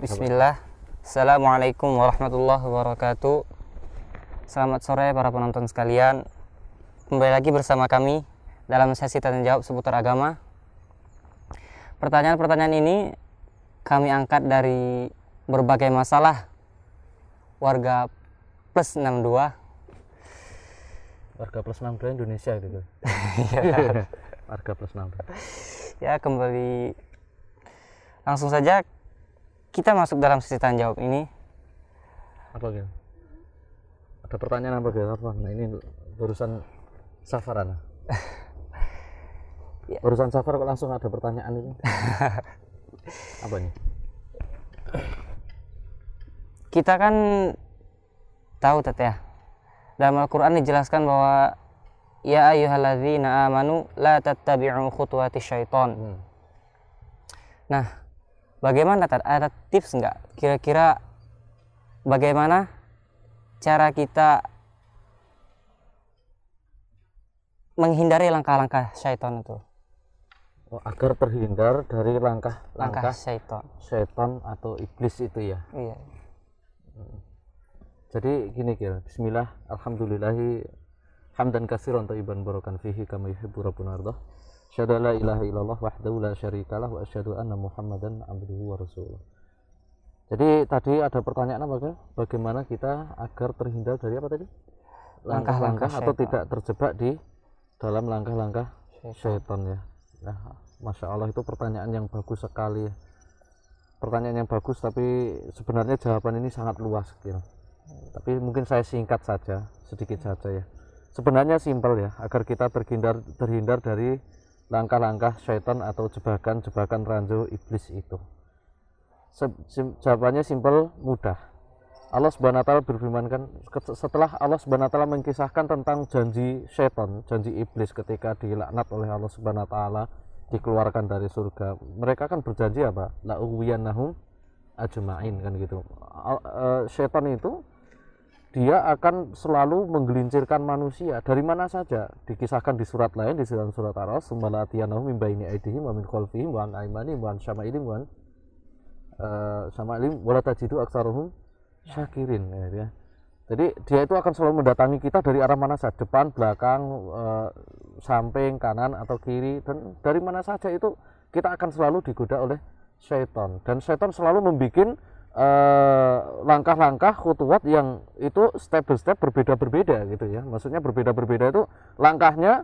Bismillah. Assalamualaikum warahmatullahi wabarakatuh. Selamat sore para penonton sekalian. Kembali lagi bersama kami dalam sesi tanya jawab seputar agama. Pertanyaan-pertanyaan ini kami angkat dari berbagai masalah warga plus 62. Warga plus 62 Indonesia gitu. Ya, Warga plus 62. ya, kembali langsung saja kita masuk dalam sesi tanya jawab ini. Apa gitu? Ada pertanyaan apa gitu? Apa? Nah, ini barusan safaran. Ya. Barusan safar kok langsung ada pertanyaan itu. Apa nih? Kita kan tahu ya, dalam Al-Quran dijelaskan bahwa ya ayyuhalladzina amanu la tattabi'u khutuwati syaiton. Nah, bagaimana ada tips nggak kira-kira bagaimana cara kita menghindari langkah-langkah syaitan itu? Agar terhindar dari langkah Syaitan. atau iblis itu ya. Iya. Jadi gini kira, bismillah, alhamdulillahi hamdan katsiran thayyiban barakan fihi kama yuhibbu rabbuna ardah. Asyhadu an la ilaha illallah wahdahu la syarikalah wa asyhadu anna Muhammadan abduhu wa rasuluh. Jadi tadi ada pertanyaan apa kan? Bagaimana kita agar terhindar dari apa tadi? Langkah-langkah atau tidak terjebak di dalam langkah-langkah syaitan ya. Nah, Masya Allah, itu pertanyaan yang bagus sekali. Pertanyaan yang bagus, tapi sebenarnya jawaban ini sangat luas kira. Tapi mungkin saya singkat saja, sedikit saja ya. Sebenarnya simpel ya, agar kita terhindar dari langkah-langkah syaitan atau jebakan-jebakan ranjau iblis itu. Jawabannya simpel, mudah. Allah Subhanahu wa taala berfirman kan, setelah Allah Subhanahu wa taala mengkisahkan tentang janji syaitan, janji iblis ketika dilaknat oleh Allah Subhanahu wa taala, dikeluarkan dari surga. Mereka kan berjanji apa? La uwiyannahum ajma'in kan gitu. Syaitan itu dia akan selalu menggelincirkan manusia dari mana saja. Dikisahkan di surat lain, di surat Ar-Ra'd, "Summa la'atiyannahum min baini aydihim wa min khalfihim wa an aymanihim wa an syama'ilihim wa an syama'ilihim wa la tajidu aktsaruhum syakirin." Ya. Jadi dia itu akan selalu mendatangi kita dari arah mana saja, depan, belakang, samping, kanan atau kiri, dan dari mana saja itu kita akan selalu digoda oleh syaitan. Dan syaitan selalu membuat langkah-langkah khutuwat yang itu step by step berbeda-berbeda gitu ya. Maksudnya berbeda-berbeda itu langkahnya,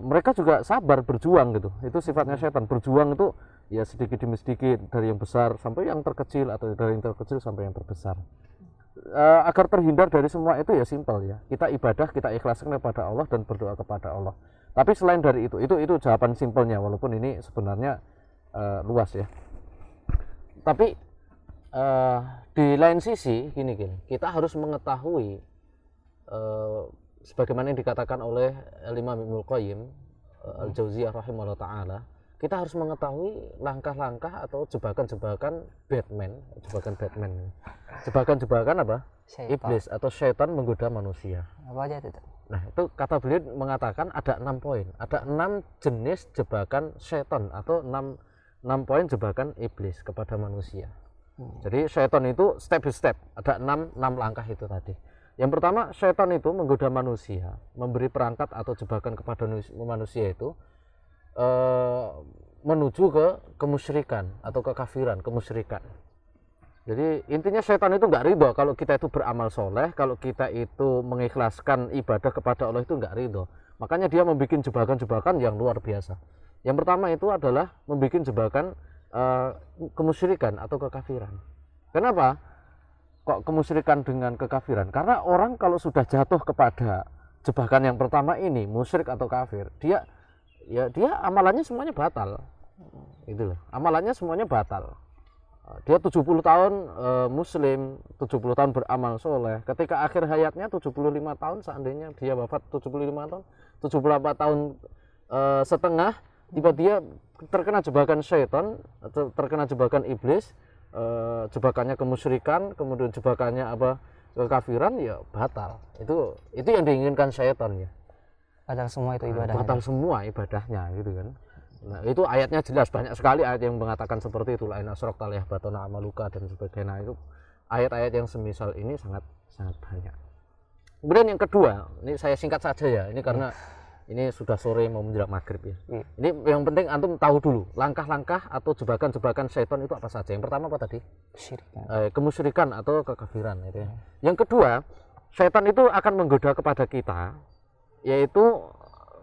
mereka juga sabar berjuang gitu. Itu sifatnya syaitan, berjuang itu ya sedikit demi sedikit, dari yang besar sampai yang terkecil atau dari yang terkecil sampai yang terbesar. Agar terhindar dari semua itu ya simpel ya. Kita ibadah, kita ikhlaskan kepada Allah dan berdoa kepada Allah. Tapi selain dari itu jawaban simpelnya, walaupun ini sebenarnya luas ya. Tapi di lain sisi gini, kita harus mengetahui sebagaimana yang dikatakan oleh Imam Ibnu Qayyim Al-Jauziyah rahimahullah taala, kita harus mengetahui langkah-langkah atau jebakan-jebakan jebakan apa? Syaitan. Iblis atau syaitan menggoda manusia. Apa aja itu? Nah, itu kata beliau mengatakan ada 6 poin, ada 6 jenis jebakan syaitan atau 6 poin jebakan iblis kepada manusia. Jadi syaitan itu step by step, ada 6 langkah itu tadi. Yang pertama, syaitan itu menggoda manusia, memberi perangkat atau jebakan kepada manusia itu menuju ke kemusyrikan atau kekafiran, kemusyrikan. Jadi intinya syaitan itu nggak ridho kalau kita itu beramal soleh, kalau kita itu mengikhlaskan ibadah kepada Allah itu nggak ridho. Makanya dia membuat jebakan-jebakan yang luar biasa. Yang pertama itu adalah membuat jebakan kemusyrikan atau kekafiran. Kenapa kok kemusyrikan dengan kekafiran? Karena orang kalau sudah jatuh kepada jebakan yang pertama ini, musyrik atau kafir, dia amalannya semuanya batal. Gitu loh. Amalannya semuanya batal. Dia 70 tahun muslim, 70 tahun beramal soleh. Ketika akhir hayatnya 75 tahun, seandainya dia wafat 75 tahun, 74 tahun setengah, tiba dia terkena jebakan syaitan atau terkena jebakan iblis, jebakannya kemusyrikan, kemudian jebakannya apa, kekafiran, ya batal. Itu yang diinginkan syaitan ya. Batal semua itu ibadahnya. Batal semua ibadahnya gitu kan. Nah, itu ayatnya jelas, banyak sekali ayat yang mengatakan seperti itu, la in asyrakta la yahbatuna amaluka dan sebagainya. Itu ayat-ayat yang semisal ini sangat banyak. Kemudian yang kedua, ini saya singkat saja ya, ini karena ini sudah sore mau menjelang maghrib ya. Ini yang penting antum tahu dulu langkah-langkah atau jebakan-jebakan setan itu apa saja. Yang pertama apa tadi? Kemusyrikan atau kekafiran itu ya. Yang kedua, setan itu akan menggoda kepada kita, yaitu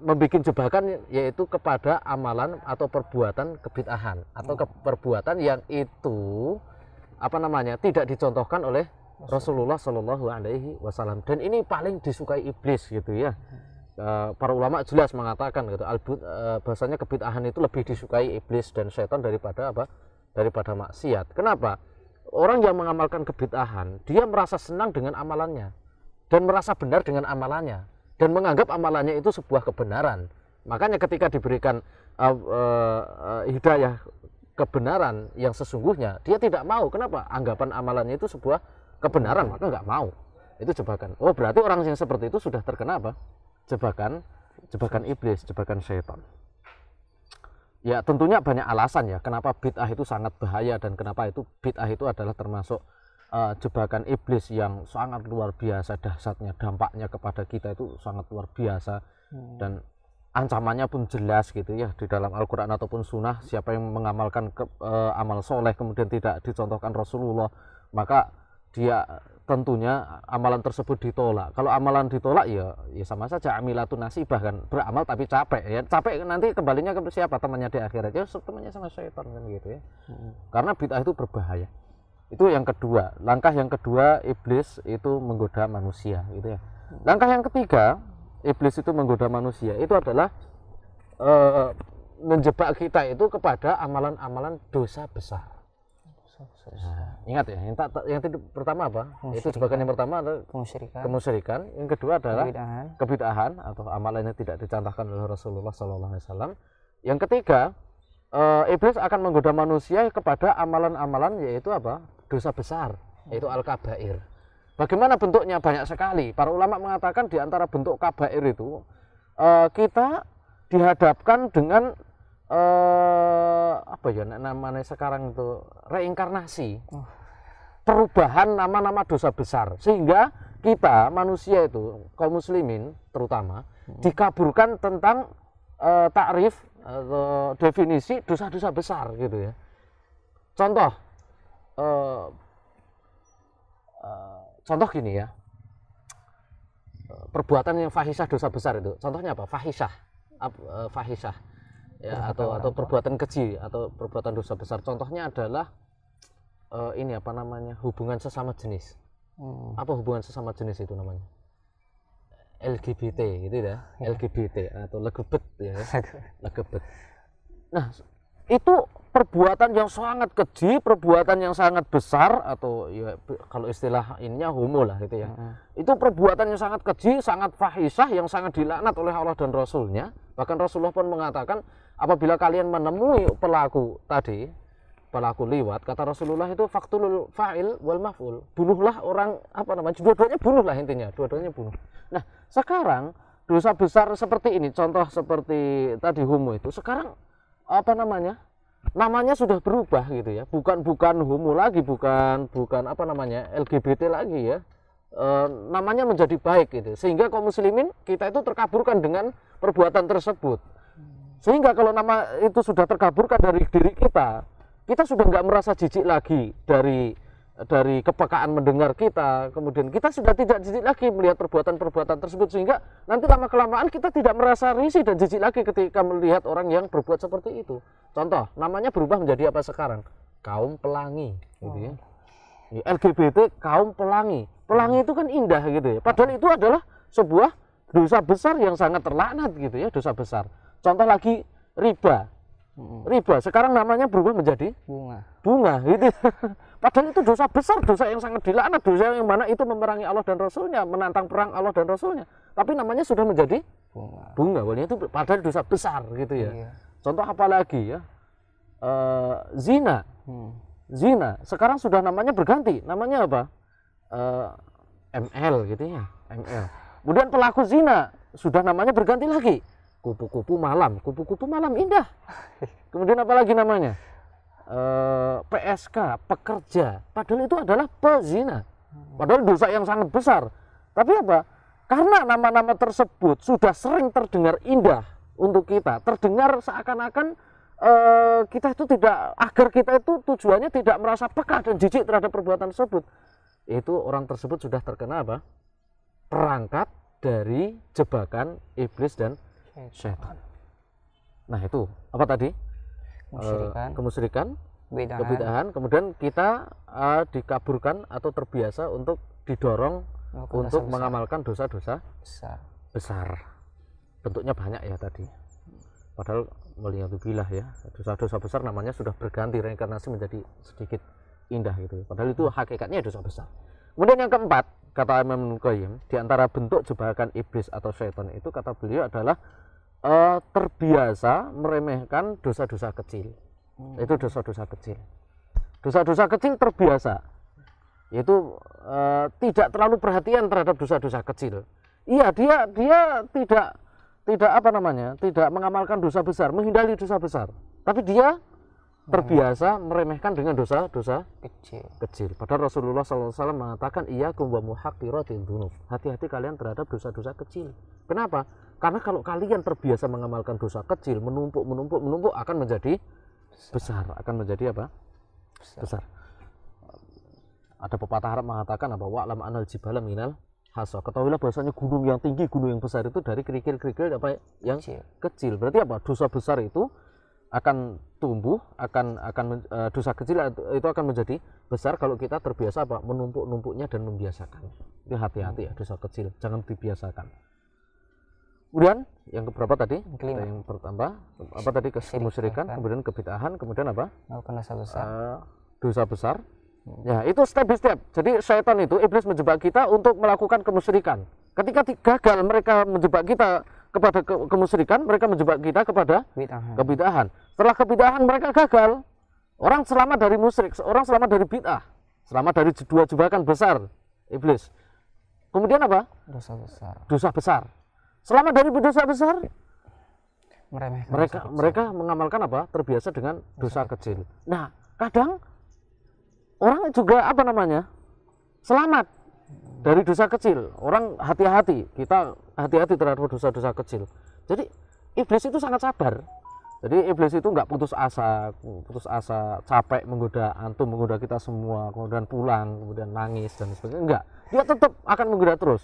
membuat jebakan, yaitu kepada amalan atau perbuatan kebid'ahan atau perbuatan yang itu apa namanya tidak dicontohkan oleh Rasulullah Shallallahu Alaihi Wasallam, dan ini paling disukai iblis gitu ya. Para ulama jelas mengatakan gitu, bahasanya kebid'ahan itu lebih disukai iblis dan setan daripada apa? Daripada maksiat. Kenapa? Orang yang mengamalkan kebid'ahan, dia merasa senang dengan amalannya dan merasa benar dengan amalannya dan menganggap amalannya itu sebuah kebenaran. Makanya ketika diberikan hidayah kebenaran yang sesungguhnya, dia tidak mau. Kenapa? Anggapan amalannya itu sebuah kebenaran, maka nggak mau. Itu jebakan. Oh, berarti orang yang seperti itu sudah terkena apa? Jebakan iblis, jebakan syaitan. Ya tentunya banyak alasan ya kenapa bid'ah itu sangat bahaya dan kenapa itu bid'ah itu adalah termasuk jebakan iblis yang sangat luar biasa dahsyatnya, dampaknya kepada kita itu sangat luar biasa dan ancamannya pun jelas gitu ya di dalam Al-Quran ataupun Sunnah. Siapa yang mengamalkan amal soleh kemudian tidak dicontohkan Rasulullah, maka dia tentunya amalan tersebut ditolak. Kalau amalan ditolak ya sama saja amilatun nasibah kan, beramal tapi capek ya. Capek nanti kembalinya ke siapa? Temannya di akhirat. Ya temannya sama syaitan kan gitu ya. Karena bid'ah itu berbahaya. Itu yang kedua. Langkah yang kedua, iblis itu menggoda manusia gitu ya. Langkah yang ketiga, iblis itu menggoda manusia itu adalah menjebak kita itu kepada amalan-amalan dosa besar. Nah, ingat ya, yang pertama apa? Itu jebakan yang pertama adalah kemusyrikan. Yang kedua adalah kebid'ahan atau amalan yang tidak dicontohkan oleh Rasulullah SAW. Yang ketiga, iblis akan menggoda manusia kepada amalan-amalan yaitu apa? Dosa besar, yaitu al-kabair. Bagaimana bentuknya? Banyak sekali. Para ulama mengatakan di antara bentuk kabair itu kita dihadapkan dengan apa ya namanya sekarang itu reinkarnasi, perubahan nama-nama dosa besar, sehingga kita manusia itu kaum muslimin terutama dikaburkan tentang takrif atau definisi dosa-dosa besar gitu ya. Contoh gini ya, perbuatan yang fahisyah dosa besar itu contohnya apa? Fahisyah ya, atau perbuatan keji atau perbuatan dosa besar. Contohnya adalah ini apa namanya, hubungan sesama jenis. Apa hubungan sesama jenis itu namanya? LGBT gitu ya, LGBT atau legebet ya, legebet. Nah itu perbuatan yang sangat keji, perbuatan yang sangat besar, atau ya kalau istilah ininya homo lah gitu ya. Itu perbuatan yang sangat keji, sangat fahisyah, yang sangat dilaknat oleh Allah dan Rasulnya. Bahkan Rasulullah pun mengatakan, apabila kalian menemui pelaku tadi, pelaku liwat, kata Rasulullah itu faktulul fa'il wal maf'ul, bunuhlah orang, apa namanya, dua-duanya bunuhlah intinya, dua-duanya bunuh. Nah sekarang dosa besar seperti ini, contoh seperti tadi homo itu, sekarang apa namanya, namanya sudah berubah gitu ya, bukan homo lagi, bukan apa namanya LGBT lagi ya, namanya menjadi baik gitu, sehingga kaum muslimin kita itu terkaburkan dengan perbuatan tersebut. Sehingga kalau nama itu sudah terkaburkan dari diri kita sudah nggak merasa jijik lagi dari kepekaan mendengar kita, kemudian kita sudah tidak jijik lagi melihat perbuatan-perbuatan tersebut, sehingga nanti lama-kelamaan kita tidak merasa risih dan jijik lagi ketika melihat orang yang berbuat seperti itu. Contoh, namanya berubah menjadi apa sekarang? Kaum pelangi gitu ya. LGBT kaum pelangi. Pelangi itu kan indah gitu ya. Padahal itu adalah sebuah dosa besar yang sangat terlaknat gitu ya, dosa besar. Contoh lagi riba. Riba sekarang namanya berubah menjadi bunga gitu. Padahal itu dosa besar, dosa yang sangat dilaknat, dosa yang mana itu memerangi Allah dan Rasulnya, menantang perang Allah dan Rasulnya. Tapi namanya sudah menjadi bunga. Itu padahal dosa besar gitu ya. Iya. Contoh apa lagi ya? Zina. Zina sekarang sudah namanya berganti, namanya apa? ML gitu ya, ML. Kemudian pelaku zina sudah namanya berganti lagi, kupu-kupu malam indah. Kemudian apa lagi namanya? PSK, pekerja, padahal itu adalah pezina, padahal dosa yang sangat besar. Tapi apa? Karena nama-nama tersebut sudah sering terdengar indah untuk kita, terdengar seakan-akan kita itu tidak, agar kita itu tujuannya tidak merasa peka dan jijik terhadap perbuatan tersebut, itu orang tersebut sudah terkena apa? Perangkat dari jebakan iblis dan syaitan. Nah itu apa tadi? Kemusyrikan, kebid'ahan, kemudian kita dikaburkan atau terbiasa untuk didorong untuk mengamalkan dosa-dosa besar. Bentuknya banyak ya tadi. Padahal waliyadzubillah ya, dosa-dosa besar namanya sudah berganti reinkarnasi menjadi sedikit indah gitu. Padahal itu hakikatnya dosa besar. Kemudian yang keempat, kata Imam Ibnu Qayyim, di antara bentuk jebakan iblis atau syaitan itu kata beliau adalah terbiasa meremehkan dosa-dosa kecil. Itu dosa-dosa kecil. Dosa-dosa kecil terbiasa. Yaitu tidak terlalu perhatian terhadap dosa-dosa kecil. Iya, dia tidak apa namanya? Tidak mengamalkan dosa besar, menghindari dosa besar. Tapi dia terbiasa meremehkan dengan dosa-dosa kecil. Padahal Rasulullah SAW mengatakan iyyakum wa muhaqqiratil dzunub. Hati-hati kalian terhadap dosa-dosa kecil. Kenapa? Karena kalau kalian terbiasa mengamalkan dosa kecil, menumpuk akan menjadi besar. Akan menjadi apa? Besar. Ada pepatah Arab mengatakan apa? Wa'lam anal jibala minal hasa. Ketahuilah bahwasanya gunung yang tinggi, gunung yang besar itu dari kerikil-kerikil apa yang kecil. Berarti apa? Dosa besar itu akan tumbuh, dosa kecil itu akan menjadi besar kalau kita terbiasa apa? Menumpuk-numpuknya dan membiasakannya. Jadi hati-hati ya dosa kecil, jangan dibiasakan. Kemudian yang keberapa tadi? Yang pertama apa tadi? Kemusyrikan, kemudian kebid'ahan, kemudian apa? Dosa besar. Dosa besar. Ya, itu step by step. Jadi syaitan itu, iblis menjebak kita untuk melakukan kemusyrikan. Ketika gagal mereka menjebak kita kepada kemusyrikan, mereka menjebak kita kepada kebid'ahan. Setelah kebid'ahan mereka gagal, orang selamat dari musyrik, orang selamat dari bid'ah, selamat dari dua jebakan besar iblis. Kemudian apa? Dosa besar. Selamat dari dosa besar, mereka mengamalkan apa? Terbiasa dengan dosa kecil. Nah, kadang orang juga apa namanya? Selamat dari dosa kecil. Orang hati-hati, kita hati-hati terhadap dosa-dosa kecil. Jadi iblis itu sangat sabar. Jadi iblis itu nggak putus asa, capek menggoda antum, menggoda kita semua, kemudian pulang, kemudian nangis dan sebagainya. Enggak, dia tetap akan menggoda terus.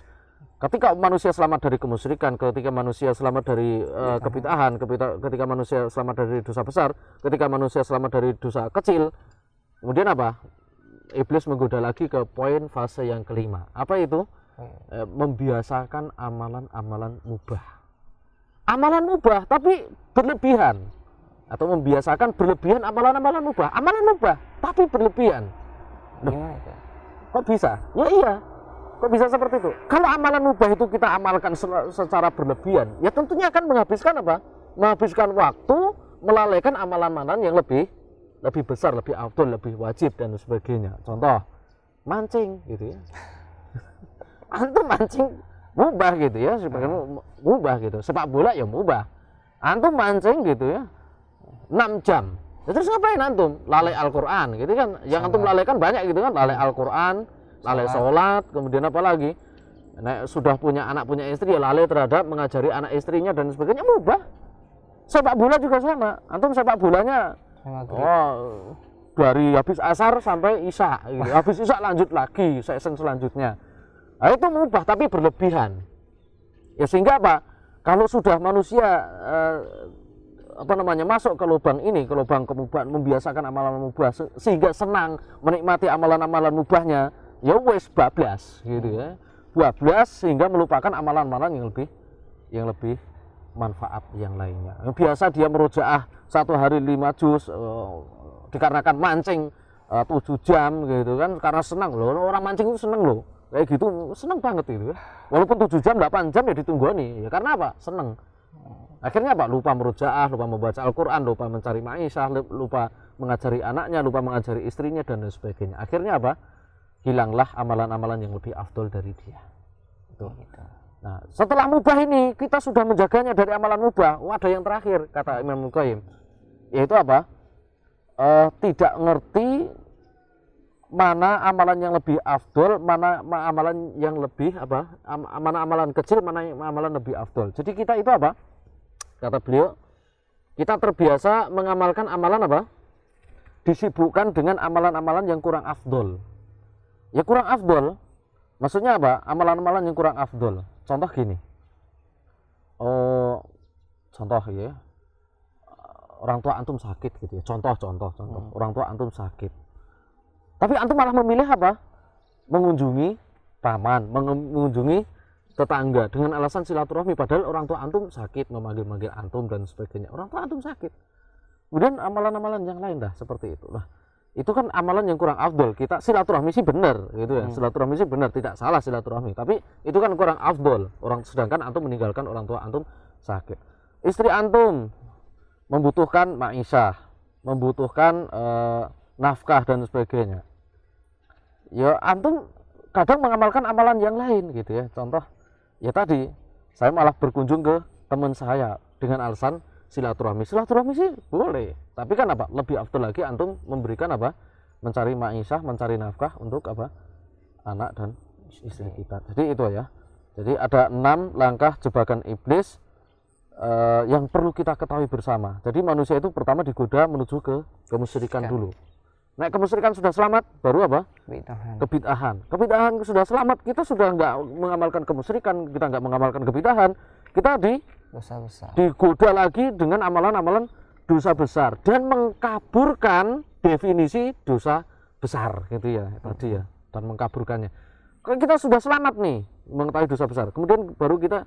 Ketika manusia selamat dari kemusyrikan, ketika manusia selamat dari kebid'ahan, ketika manusia selamat dari dosa besar, ketika manusia selamat dari dosa kecil, kemudian apa? Iblis menggoda lagi ke poin fase yang kelima. Apa itu? Membiasakan amalan-amalan mubah. Amalan mubah tapi berlebihan, atau membiasakan berlebihan amalan-amalan mubah. Amalan mubah tapi berlebihan. Kok bisa? Ya iya. Kok bisa seperti itu? Kalau amalan mubah itu kita amalkan secara berlebihan, ya tentunya akan menghabiskan apa? Menghabiskan waktu, melalaikan amalan-amalan yang lebih besar, lebih afdol, lebih wajib dan sebagainya. Contoh, mancing gitu ya. Antum mancing mubah gitu ya, sebagian mubah gitu. Sepak bola ya mubah. Antum mancing gitu ya, 6 jam. Ya, terus ngapain antum? Lalai Al-Qur'an gitu kan. Yang antum lalaikan banyak gitu kan, lalai Al-Qur'an, lalai sholat, kemudian apa lagi? Nah, sudah punya anak, punya istri, ya lalai terhadap mengajari anak istrinya dan sebagainya, mubah. Sepak bola juga sama. Antum sepak bolanya dari habis asar sampai isya gitu. Habis isya lanjut lagi sesi selanjutnya. Nah, itu mubah tapi berlebihan. Ya sehingga apa? Kalau sudah manusia masuk ke lubang ini, ke lubang kemubahan, membiasakan amalan mubah sehingga senang menikmati amalan-amalan mubahnya, ya wes bablas gitu ya. Bablas sehingga melupakan amalan-amalan yang lebih manfaat yang lainnya. Biasa dia merojaah 1 hari 5 juz dikarenakan mancing 7 jam gitu kan, karena senang loh. Orang mancing itu senang loh. Kayak gitu senang banget gitu ya. Walaupun 7 jam, 8 jam ya ditunggoni. Ya karena apa? Senang. Akhirnya apa? Lupa merojaah, lupa membaca Al-Qur'an, lupa mencari ma'isyah, lupa mengajari anaknya, lupa mengajari istrinya dan sebagainya. Akhirnya apa? Hilanglah amalan-amalan yang lebih afdol dari dia. Itu. Nah, setelah mubah ini kita sudah menjaganya dari amalan mubah. Ada yang terakhir kata Imam Al-Qayyim, yaitu apa? Tidak ngerti mana amalan yang lebih afdol, mana amalan yang lebih apa? Mana amalan kecil, mana amalan lebih afdol. Jadi kita itu apa? Kata beliau, kita terbiasa mengamalkan amalan apa? Disibukkan dengan amalan-amalan yang kurang afdol. Ya kurang afdol. Maksudnya apa? Amalan-amalan yang kurang afdol. Contoh gini, contoh ya, orang tua antum sakit gitu ya. Contoh. Orang tua antum sakit. Tapi antum malah memilih apa? Mengunjungi paman, mengunjungi tetangga dengan alasan silaturahmi. Padahal orang tua antum sakit, memanggil-manggil antum dan sebagainya. Orang tua antum sakit. Kemudian amalan-amalan yang lain dah seperti itu. Nah, itu kan amalan yang kurang afdol. Kita silaturahmi sih benar gitu ya. Silaturahmi sih benar, tidak salah silaturahmi, tapi itu kan kurang afdol. Sedangkan antum meninggalkan orang tua antum sakit. Istri antum membutuhkan ma'isyah, membutuhkan nafkah dan sebagainya. Ya antum kadang mengamalkan amalan yang lain gitu ya. Contoh ya tadi saya malah berkunjung ke teman saya dengan alasan silaturahmi sih boleh, tapi kan apa, lebih afdol lagi antum memberikan apa, mencari ma'isyah, mencari nafkah untuk apa, anak dan istri kita. Jadi itu ya, jadi ada 6 langkah jebakan iblis yang perlu kita ketahui bersama. Jadi manusia itu pertama digoda menuju ke kemusyrikan dulu. Nah, kemusyrikan sudah selamat, baru apa? Kebid'ahan sudah selamat, kita sudah nggak mengamalkan kemusyrikan, kita nggak mengamalkan kebid'ahan, kita dosa besar, digoda lagi dengan amalan-amalan dosa besar dan mengkaburkan definisi dosa besar gitu ya tadi ya, dan mengkaburkannya. Kalau kita sudah selamat nih mengetahui dosa besar, kemudian baru kita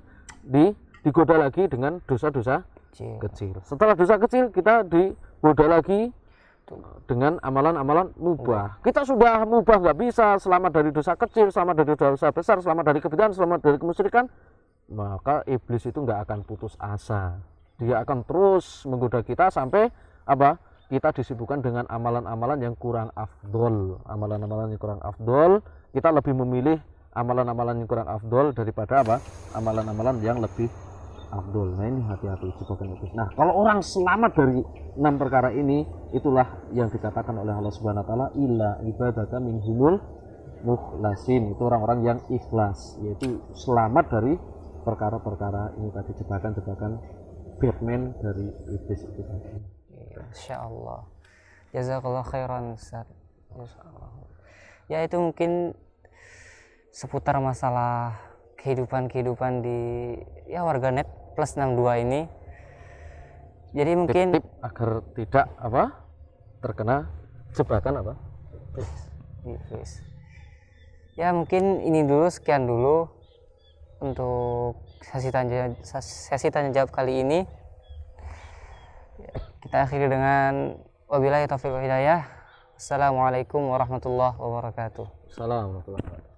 digoda lagi dengan dosa-dosa kecil. Setelah dosa kecil kita digoda lagi dengan amalan-amalan mubah. Kita sudah mubah nggak bisa, selamat dari dosa kecil, selamat dari dosa besar, selamat dari kebid'ahan, selamat dari kemusyrikan, maka iblis itu nggak akan putus asa. Dia akan terus menggoda kita sampai apa? Kita disibukkan dengan amalan-amalan yang kurang afdol. Amalan-amalan yang kurang afdol, kita lebih memilih amalan-amalan yang kurang afdol daripada apa? Amalan-amalan yang lebih afdol. Nah, ini hati-hati jebakan iblis. Nah, kalau orang selamat dari 6 perkara ini, itulah yang dikatakan oleh Allah Subhanahu wa taala, illa ibadaka minhumul mukhlasin. Itu orang-orang yang ikhlas, yaitu selamat dari perkara-perkara ini tadi, jebakan-jebakan Batman dari iblis itu tadi. Insya Allah. Jazakallah khairan Ustaz. Ya itu mungkin seputar masalah kehidupan di ya warganet plus 62 ini. Jadi mungkin tip agar tidak apa terkena jebakan apa iblis. Ya mungkin ini dulu, sekian dulu untuk sesi tanya jawab kali ini. Kita akhiri dengan wabillahi taufiq wal hidayah. Assalamualaikum warahmatullahi wabarakatuh. Assalamualaikum warahmatullahi wabarakatuh.